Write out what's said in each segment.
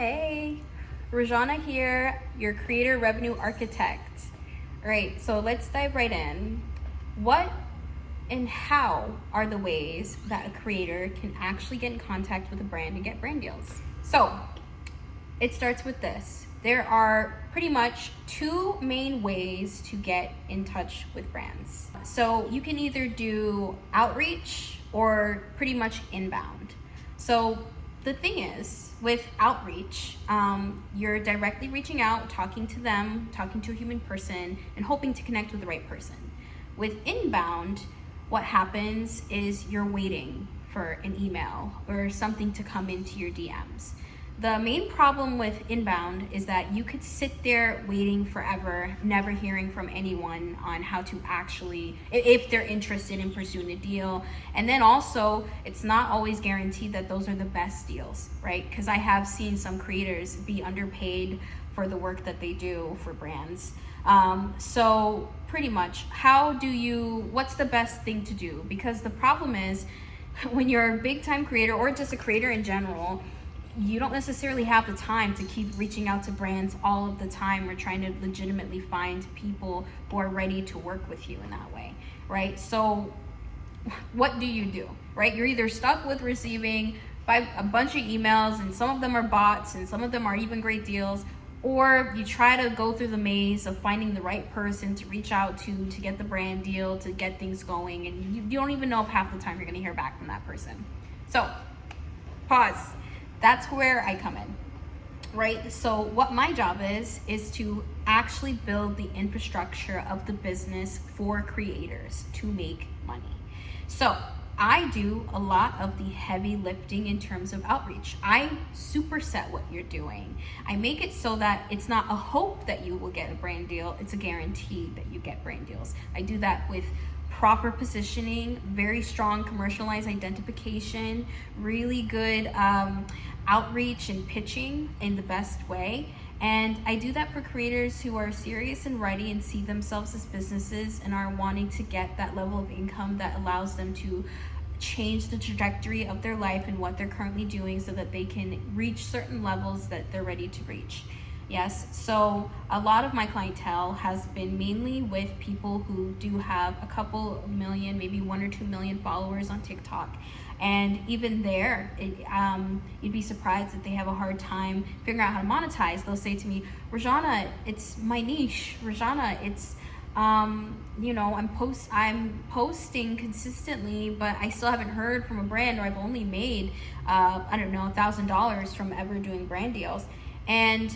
Hey, Rajahnah here, your creator revenue architect. All right, so let's dive right in. What and how are the ways that a creator can actually get in contact with a brand and get brand deals? So it starts with this. There are pretty much two main ways to get in touch with brands. So you can either do outreach or pretty much inbound. So the thing is, with outreach, you're directly reaching out, talking to them, talking to a human person, and hoping to connect with the right person. With inbound, what happens is you're waiting for an email or something to come into your DMs. The main problem with inbound is that you could sit there waiting forever, never hearing from anyone on how to actually, if they're interested in pursuing a deal. And then also, it's not always guaranteed that those are the best deals, right? Because I have seen some creators be underpaid for the work that they do for brands. So pretty much, what's the best thing to do? Because the problem is, when you're a big time creator or just a creator in general, you don't necessarily have the time to keep reaching out to brands all of the time or trying to legitimately find people who are ready to work with you in that way, right? So what do, right? You're either stuck with receiving a bunch of emails, and some of them are bots and some of them are even great deals, or you try to go through the maze of finding the right person to reach out to get the brand deal, to get things going, and you don't even know if half the time you're going to hear back from that person. So pause. That's where I come in, right? So what my job is to actually build the infrastructure of the business for creators to make money. So I do a lot of the heavy lifting in terms of outreach. I superset what you're doing. I make it so that it's not a hope that you will get a brand deal, it's a guarantee that you get brand deals. I do that with proper positioning, very strong commercialized identification, really good outreach and pitching in the best way. And I do that for creators who are serious and ready and see themselves as businesses and are wanting to get that level of income that allows them to change the trajectory of their life and what they're currently doing so that they can reach certain levels that they're ready to reach. Yes, so a lot of my clientele has been mainly with people who do have a couple million, maybe 1 or 2 million followers on TikTok. And even there, you'd be surprised that they have a hard time figuring out how to monetize. They'll say to me, Rajahnah, it's my niche. Rajahnah, it's, I'm posting consistently, but I still haven't heard from a brand, or I've only made, $1,000 from ever doing brand deals. And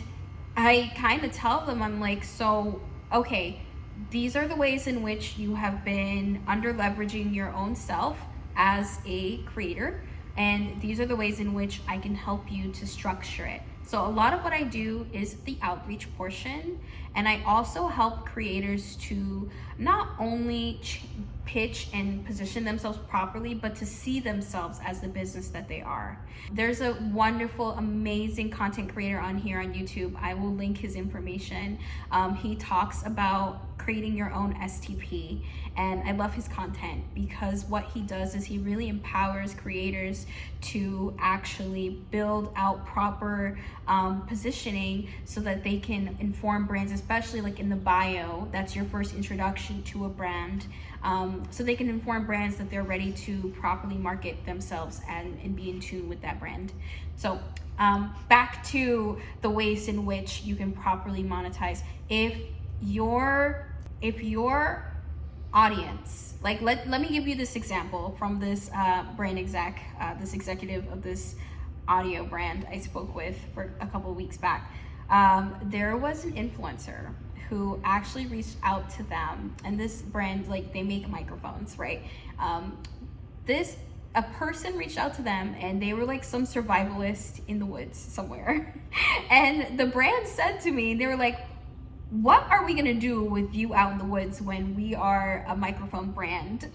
I kind of tell them, I'm like, so, okay, these are the ways in which you have been under leveraging your own self as a creator, and these are the ways in which I can help you to structure it. So a lot of what I do is the outreach portion, and I also help creators to not only pitch and position themselves properly, but to see themselves as the business that they are. There's a wonderful, amazing content creator on here on YouTube. I will link his information. He talks about creating your own STP, and I love his content because what he does is he really empowers creators to actually build out proper positioning so that they can inform brands, especially like in the bio. That's your first introduction to a brand, so they can inform brands that they're ready to properly market themselves and be in tune with that brand. So back to the ways in which you can properly monetize. If your audience, like let me give you this example from this brand this executive of this audio brand I spoke with for a couple of weeks back. There was an influencer who actually reached out to them, and this brand, like, they make microphones, right? A person reached out to them, and they were like some survivalist in the woods somewhere. And the brand said to me, they were like, what are we gonna do with you out in the woods when we are a microphone brand?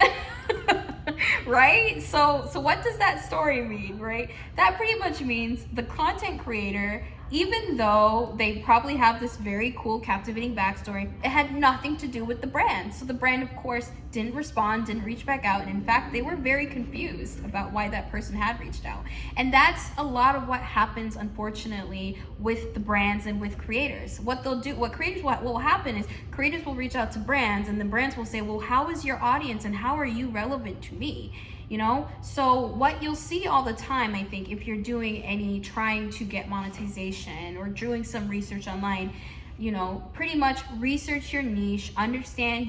Right? So what does that story mean, right? That pretty much means the content creator, even though they probably have this very cool, captivating backstory, it had nothing to do with the brand. So the brand, of course, didn't respond, didn't reach back out. And in fact, they were very confused about why that person had reached out. And that's a lot of what happens, unfortunately, with the brands and with creators. What will happen is creators will reach out to brands, and the brands will say, well, how is your audience and how are you relevant to me? You know, so what you'll see all the time, I think, if you're doing any trying to get monetization or doing some research online, you know, pretty much research your niche, understand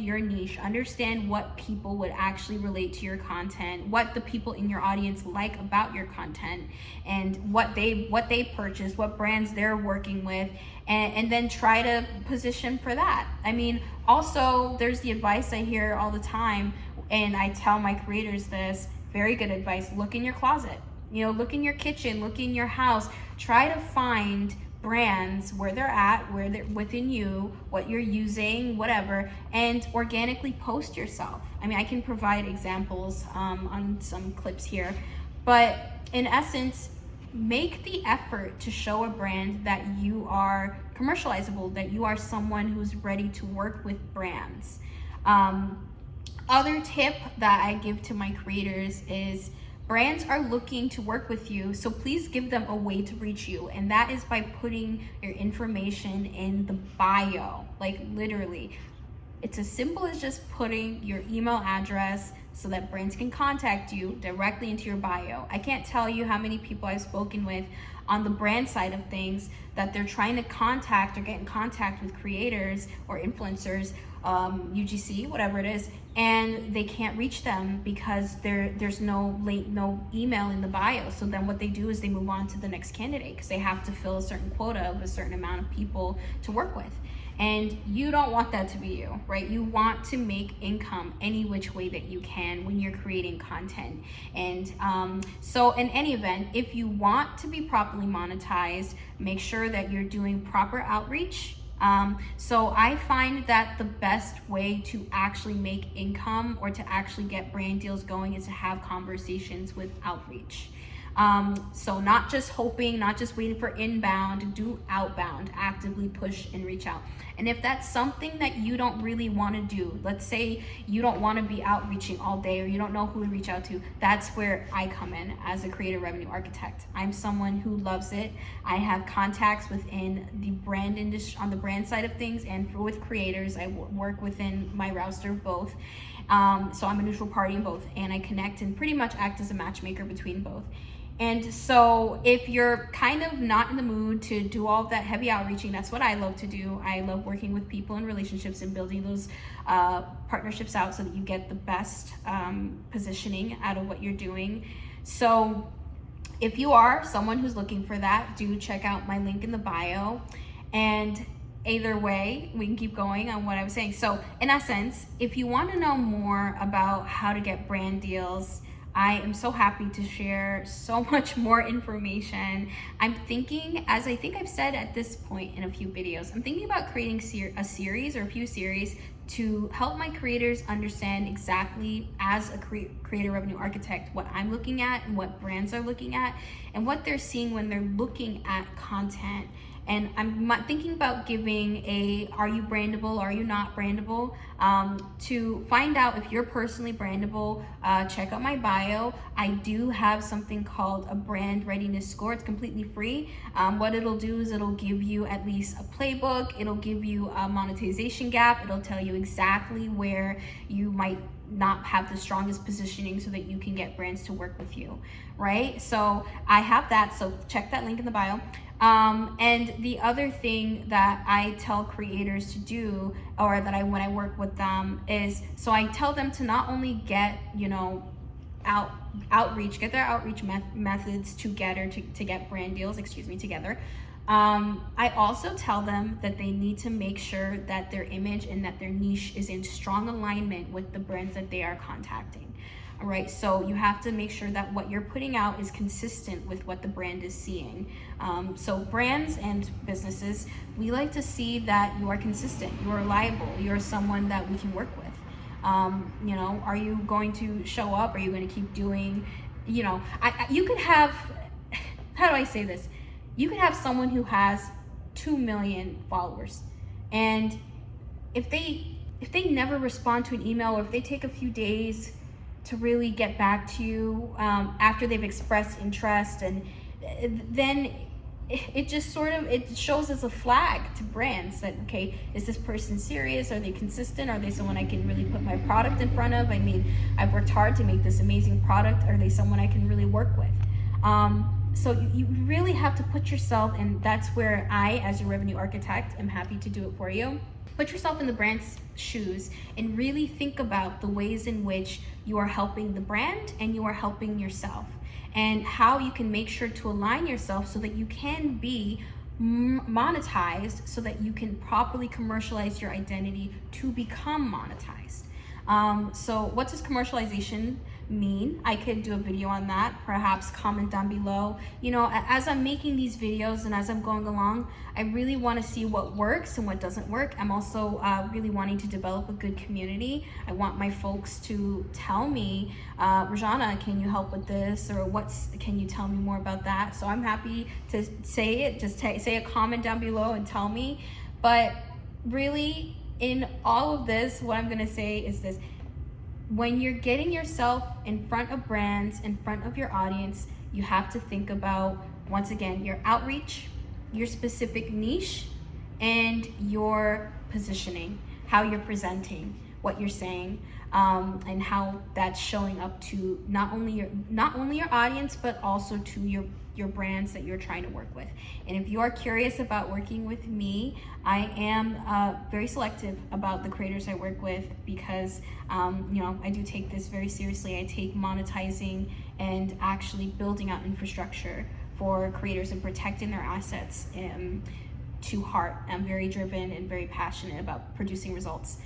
what people would actually relate to your content, what the people in your audience like about your content, and what they purchase, what brands they're working with, and then try to position for that. I mean, also, there's the advice I hear all the time, and I tell my creators this, very good advice: look in your closet, you know, look in your kitchen, look in your house, try to find brands where they're at, where they're within you, what you're using, whatever, and organically post yourself. I mean, I can provide examples on some clips here, but in essence, make the effort to show a brand that you are commercializable, that you are someone who's ready to work with brands. Other tip that I give to my creators is brands are looking to work with you, so please give them a way to reach you, and that is by putting your information in the bio. Like, literally, it's as simple as just putting your email address so that brands can contact you directly into your bio. I can't tell you how many people I've spoken with on the brand side of things that they're trying to contact or get in contact with creators or influencers, UGC, whatever it is, and they can't reach them because there's no email in the bio. So then what they do is they move on to the next candidate because they have to fill a certain quota of a certain amount of people to work with. And you don't want that to be you, right? You want to make income any which way that you can when you're creating content. And so in any event, if you want to be properly monetized, make sure that you're doing proper outreach. So I find that the best way to actually make income or to actually get brand deals going is to have conversations with outreach. So not just hoping, not just waiting for inbound, do outbound, actively push and reach out. And if that's something that you don't really want to do, let's say you don't want to be outreaching all day or you don't know who to reach out to, that's where I come in as a creative revenue architect. I'm someone who loves it. I have contacts within the brand industry, on the brand side of things, and with creators. I work within my roster of both. So I'm a neutral party in both, and I connect and pretty much act as a matchmaker between both. And so if you're kind of not in the mood to do all of that heavy outreaching, that's what I love to do. I love working with people in relationships and building those partnerships out so that you get the best positioning out of what you're doing. So if you are someone who's looking for that, do check out my link in the bio. And either way, we can keep going on what I was saying. So in essence, if you want to know more about how to get brand deals, I am so happy to share so much more information. I'm thinking, as I think I've said at this point in a few videos, I'm thinking about creating a series or a few series to help my creators understand exactly, as a creator revenue architect, what I'm looking at and what brands are looking at and what they're seeing when they're looking at content. And I'm thinking about giving a are you brandable, are you not brandable? To find out if you're personally brandable, check out my bio. I do have something called a brand readiness score. It's completely free. What it'll do is it'll give you at least a playbook. It'll give you a monetization gap. It'll tell you exactly where you might not have the strongest positioning so that you can get brands to work with you, right? So I have that, so check that link in the bio. And the other thing that I tell creators to do, or that when I work with them, is, so I tell them to not only get, you know, get their outreach methods together to get brand deals, together. I also tell them that they need to make sure that their image and that their niche is in strong alignment with the brands that they are contacting. All right, so you have to make sure that what you're putting out is consistent with what the brand is seeing. So brands and businesses, we like to see that you are consistent, you are reliable, you're someone that we can work with. You know, are you going to show up? Are you going to keep doing, you know, you could have, how do I say this? You could have someone who has 2 million followers, and if they never respond to an email, or if they take a few days to really get back to you after they've expressed interest, and then it just sort of, it shows as a flag to brands that, okay, is this person serious? Are they consistent? Are they someone I can really put my product in front of? I mean, I've worked hard to make this amazing product. Are they someone I can really work with? So you really have to put yourself, and that's where I, as your revenue architect, am happy to do it for you. Put yourself in the brand's shoes and really think about the ways in which you are helping the brand and you are helping yourself, and how you can make sure to align yourself so that you can be monetized, so that you can properly commercialize your identity to become monetized. So what does commercialization mean? I could do a video on that. Perhaps comment down below. You know, as I'm making these videos and as I'm going along, I really want to see what works and what doesn't work. I'm also really wanting to develop a good community. I want my folks to tell me, Rajahnah, can you help with this? Or can you tell me more about that? So I'm happy to say it. Just say a comment down below and tell me. But really, in all of this, what I'm going to say is this: when you're getting yourself in front of brands, in front of your audience, you have to think about, once again, your outreach, your specific niche, and your positioning, how you're presenting, what you're saying, and how that's showing up to not only your audience, but also to your brands that you're trying to work with. And if you are curious about working with me, I am very selective about the creators I work with, because you know, I do take this very seriously. I take monetizing and actually building out infrastructure for creators and protecting their assets to heart. I'm very driven and very passionate about producing results.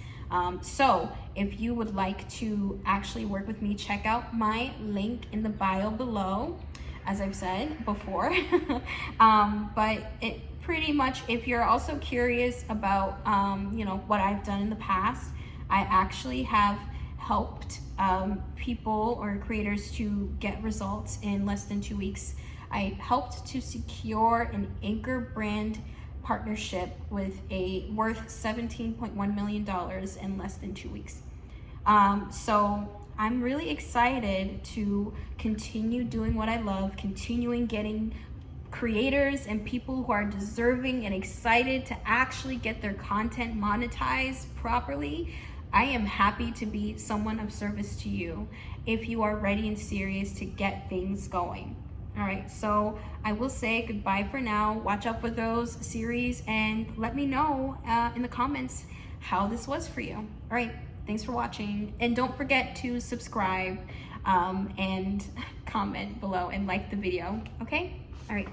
So if you would like to actually work with me, check out my link in the bio below, as I've said before. But it pretty much, if you're also curious about you know, what I've done in the past, I actually have helped people or creators to get results in less than 2 weeks. I helped to secure an anchor brand partnership with worth $17.1 million in less than 2 weeks. So I'm really excited to continue doing what I love, continuing getting creators and people who are deserving and excited to actually get their content monetized properly. I am happy to be someone of service to you if you are ready and serious to get things going. All right, so I will say goodbye for now. Watch out for those series and let me know in the comments how this was for you. All right, thanks for watching. And don't forget to subscribe and comment below and like the video, okay? All right.